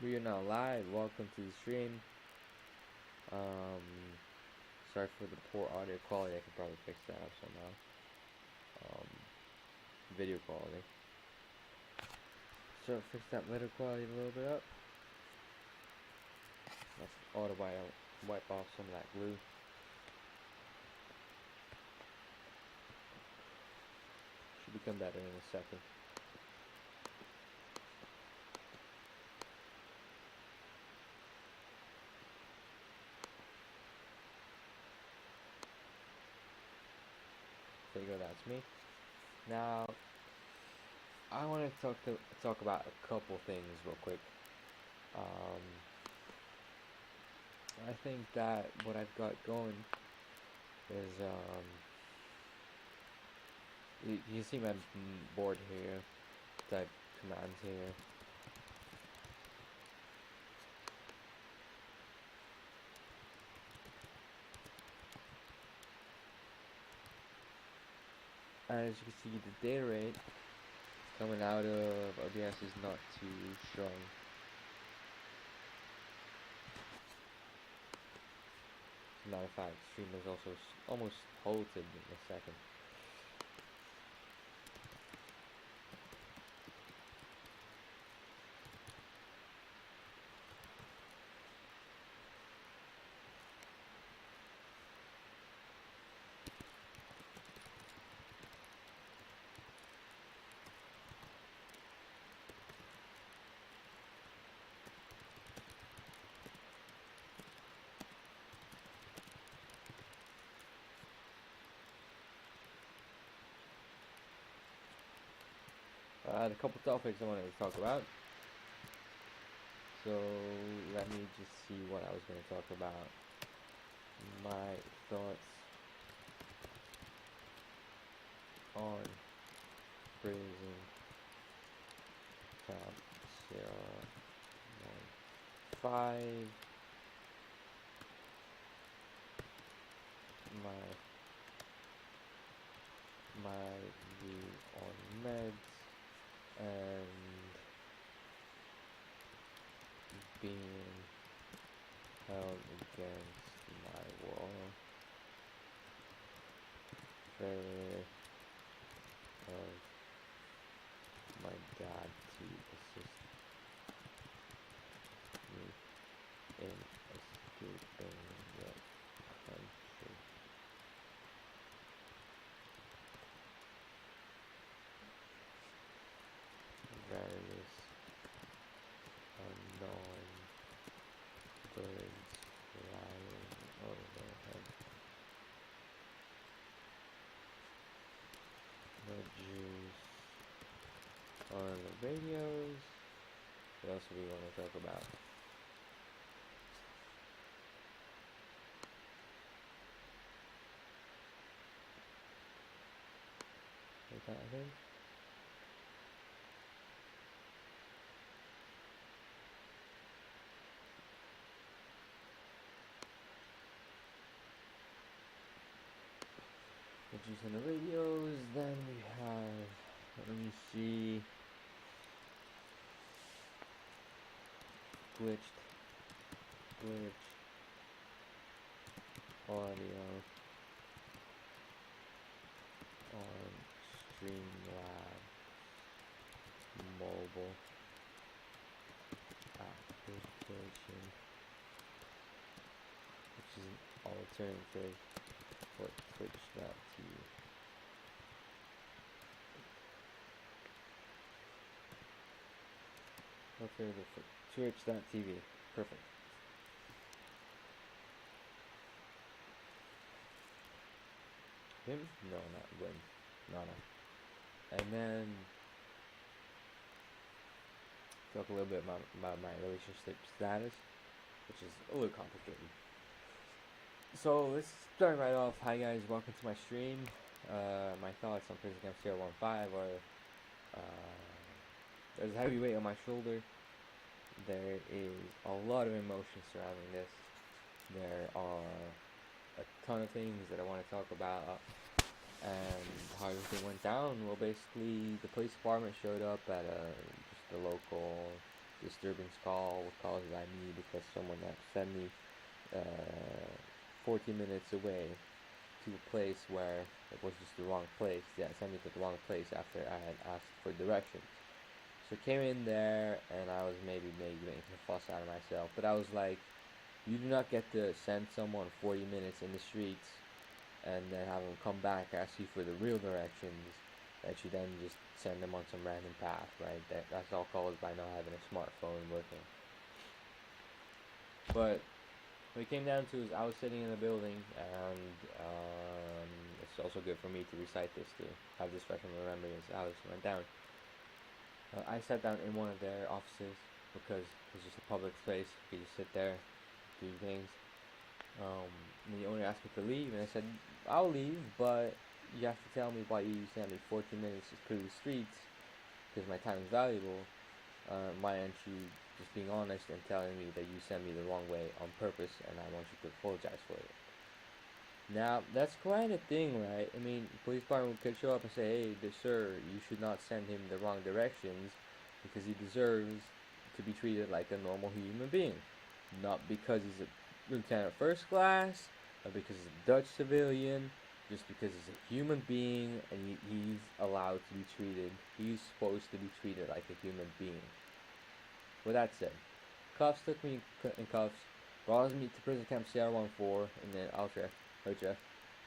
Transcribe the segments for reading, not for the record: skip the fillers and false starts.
We are now live. Welcome to the stream. Sorry for the poor audio quality. I could probably fix that up somehow. Video quality. So fix that video quality a little bit up. Let's auto wipe off some of that glue. Should become better in a second. There you go, that's me. Now, I want to talk about a couple things real quick. I think that what I've got going is you can see my board here, type commands here. As you can see, the data rate coming out of OBS is not too strong. As a matter of fact, stream is also almost halted in a second. I had a couple topics I wanted to talk about. So let me just see what I was going to talk about. My thoughts on PRZ-CMP Sierra 1.5. My view on meds and being held against my will. Failure of my dad to assist me in escaping the country. Various unknown birds flying overhead. No juice on the radios. What else do we want to talk about? Like that, I think. The juice on the radios. Then we have, let me see, glitch audio on Streamlabs mobile application, which is an alternative for Twitch.tv. Alternative for Twitch.tv. Perfect. Him? No, not Gwen. Nana. And then talk a little bit about my relationship status, which is a little complicated. So let's start right off. Hi guys, welcome to my stream. My thoughts on PRZ-CMP Sierra 1.5 are there's a heavy weight on my shoulder. There is a lot of emotion surrounding this. There are a ton of things that I want to talk about and how everything went down. Well, basically the police department showed up at just a local disturbance call was caused by me because someone that sent me 14 minutes away to a place where it was just the wrong place. Yeah, it sent me to the wrong place after I had asked for directions. So I came in there and I was maybe making a fuss out of myself, but I was like, you do not get to send someone 40 minutes in the streets and then have them come back, ask you for the real directions, that you then just send them on some random path, right? That's all caused by not having a smartphone working. But what it came down to is I was sitting in a building, and it's also good for me to recite this, to have this fresh in my memory as how this went down. I sat down in one of their offices because it's just a public space. You could just sit there, do things. And the owner asked me to leave, and I said, I'll leave, but you have to tell me why you sent me 14 minutes through the streets, because my time is valuable. Why aren't you just being honest and telling me that you sent me the wrong way on purpose, and I want you to apologize for it? Now, that's quite a thing, right? I mean, the police department could show up and say, hey, sir, you should not send him the wrong directions, because he deserves to be treated like a normal human being. Not because he's a lieutenant first class, or because he's a Dutch civilian, just because he's a human being, and he's allowed to be treated, he's supposed to be treated like a human being. With that said, cops took me in cuffs, brought me to prison camp Sierra 1-4, and then Ultra,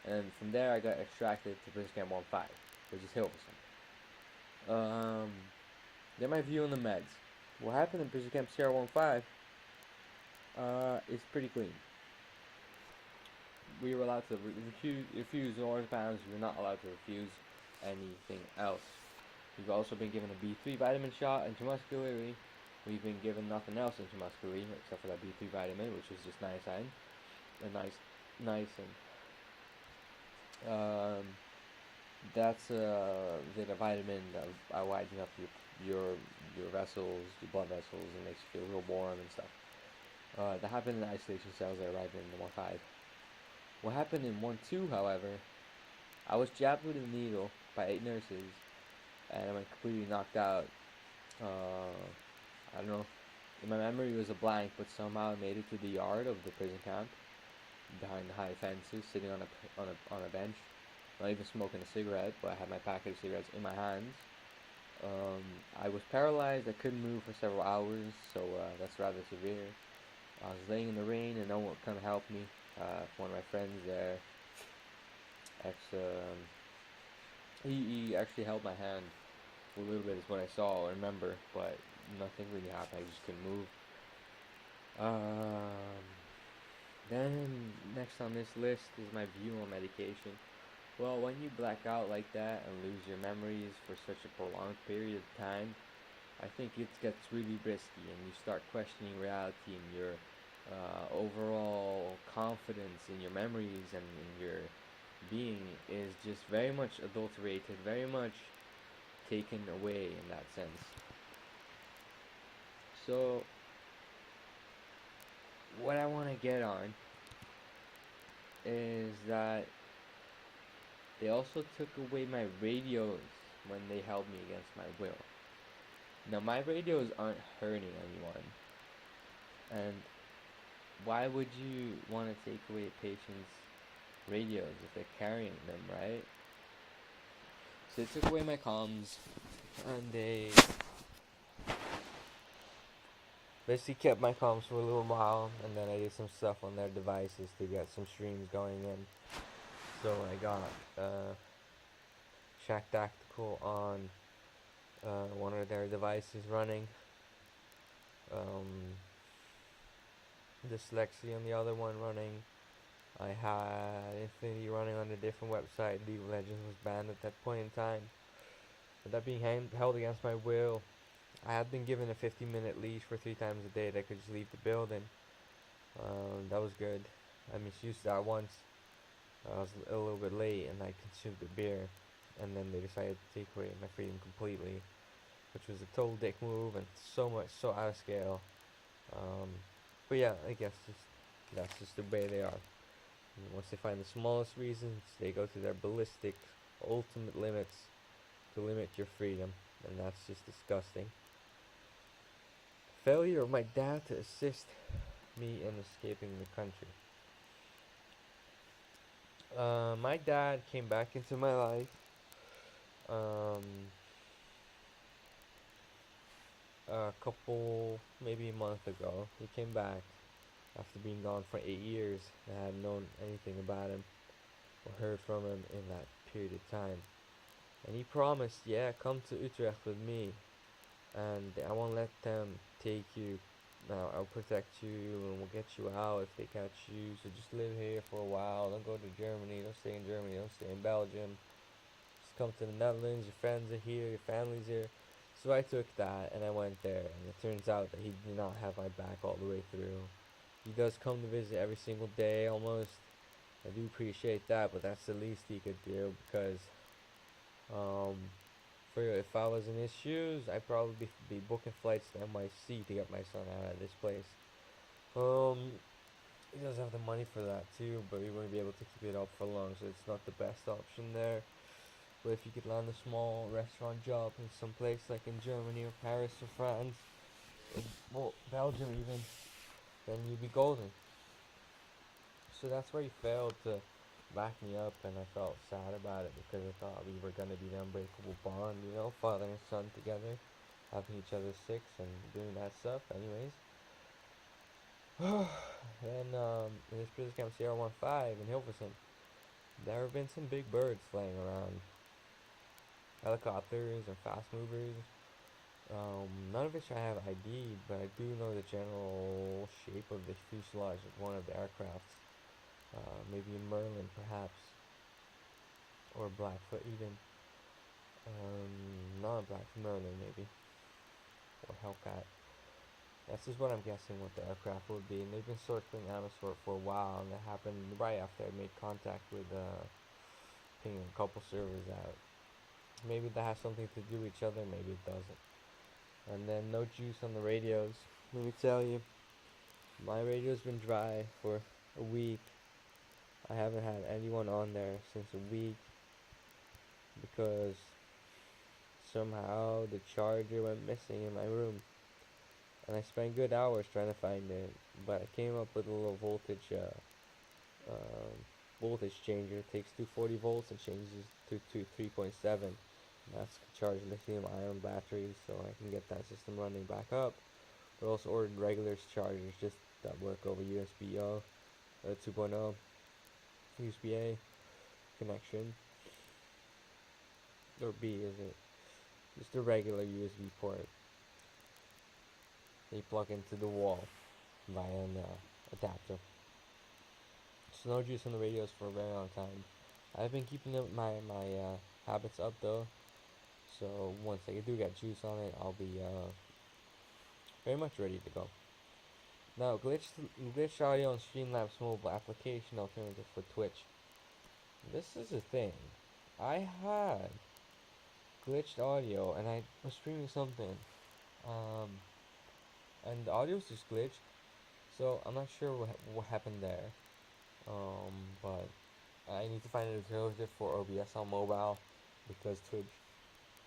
and from there I got extracted to prison camp 1-5, which is Hilversum. Then my view on the meds. What happened in prison camp Sierra 1-5 is pretty clean. We were allowed to refuse orange-pounds. We were not allowed to refuse anything else. We've also been given a B3 vitamin shot intramuscularly. We've been given nothing else intramuscularly except for that B3 vitamin, which is just niacin. That's a vitamin that widens up your vessels, your blood vessels, and makes you feel real warm and stuff. That happened in the isolation cells that arrived in the 1-5. What happened in 1-2, however, I was jabbed with a needle by 8 nurses, and I went completely knocked out. I don't know. In my memory, it was a blank, but somehow I made it to the yard of the prison camp, behind the high fences, sitting on a bench, not even smoking a cigarette, but I had my packet of cigarettes in my hands. I was paralyzed. I couldn't move for several hours, so that's rather severe. I was laying in the rain, and no one would come help me. One of my friends there, he actually held my hand for a little bit, is what I saw or remember, but nothing really happened. I just couldn't move. Then next on this list is my view on medication. Well, when you black out like that and lose your memories for such a prolonged period of time, I think it gets really risky, and you start questioning reality, and your overall confidence in your memories and in your being is just very much adulterated, very much taken away in that sense. So what I want to get on is that they also took away my radios when they held me against my will. Now, my radios aren't hurting anyone, and why would you want to take away a patient's radios if they're carrying them, right? So they took away my comms, and they basically kept my comms for a little while, and then I did some stuff on their devices to get some streams going in. So I got Shack Tactical on one of their devices running, Dyslexia on the other one running. I had Infinity running on a different website. League of Legends was banned at that point in time. With that being held against my will, I had been given a 50-minute leash for 3 times a day that I could just leave the building. That was good. I misused that once. I was a little bit late and I consumed a beer, and then they decided to take away my freedom completely, which was a total dick move and so out of scale. But yeah, I guess that's just the way they are. And once they find the smallest reasons, they go to their ballistic, ultimate limits to limit your freedom, and that's just disgusting. failure of my dad to assist me in escaping the country. My dad came back into my life um, a couple, maybe a month ago. He came back after being gone for 8 years. I hadn't known anything about him or heard from him in that period of time. And he promised, yeah, come to Utrecht with me, and I won't let them take you. Now I'll protect you and we'll get you out if they catch you. So just live here for a while. Don't go to Germany. Don't stay in Germany. Don't stay in Belgium. Just come to the Netherlands. Your friends are here. Your family's here. So I took that and I went there. And it turns out that he did not have my back all the way through. He does come to visit every single day almost. I do appreciate that, but that's the least he could do because if I was in his shoes, I'd probably be booking flights to NYC to get my son out of this place. He does have the money for that too, but we wouldn't be able to keep it up for long, so it's not the best option there. But if you could land a small restaurant job in some place like in Germany or Paris or France, or Belgium even, then you'd be golden. So that's where he failed to back me up, and I felt sad about it because I thought we were going to be an unbreakable bond, you know, father and son together, having each other's six and doing that stuff. Anyways, then in this PRZ-CMP Sierra 1.5 in Hilversum, there have been some big birds flying around, helicopters and fast movers. None of which I have ID, but I do know the general shape of the fuselage of one of the aircrafts. Maybe a Merlin, perhaps, or Blackfoot even. Not a Black Merlin, maybe, or Hellcat. That's just what I'm guessing what the aircraft would be. And they've been circling Amersfoort for a while, and that happened right after I made contact with pinging a couple servers out. Maybe that has something to do with each other, maybe it doesn't. And then no juice on the radios. Let me tell you, my radio's been dry for a week. I haven't had anyone on there since a week because somehow the charger went missing in my room, and I spent good hours trying to find it, but I came up with a little voltage changer. It takes 240 volts and changes to 3.7. That's charged lithium ion batteries, so I can get that system running back up. But also ordered regular chargers just that work over USB-O 2.0 USB-A connection, or B is it? Just a regular USB port. They plug into the wall via an adapter. So no juice on the radios for a very long time. I've been keeping my habits up though, so once I do get juice on it, I'll be very much ready to go. Now, glitched audio and Streamlabs mobile application alternative for Twitch. This is a thing. I had glitched audio and I was streaming something, and the audio was just glitched. So I'm not sure what happened there. But I need to find an alternative for OBS on mobile because Twitch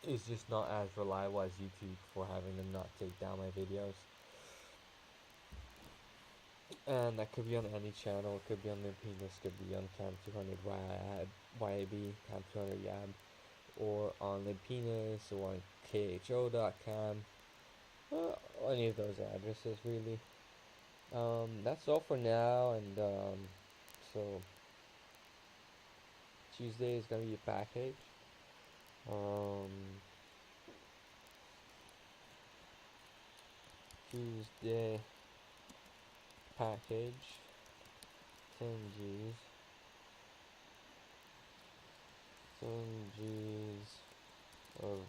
is just not as reliable as YouTube for having them not take down my videos. And that could be on any channel. It could be on Limpinas, could be on Cam 200 YAB, Cam 200 YAB, or on Limpinas, or on KHO.com. Any of those addresses, really. That's all for now, and so Tuesday is gonna be a package. Tuesday package 10 G's 10 G's of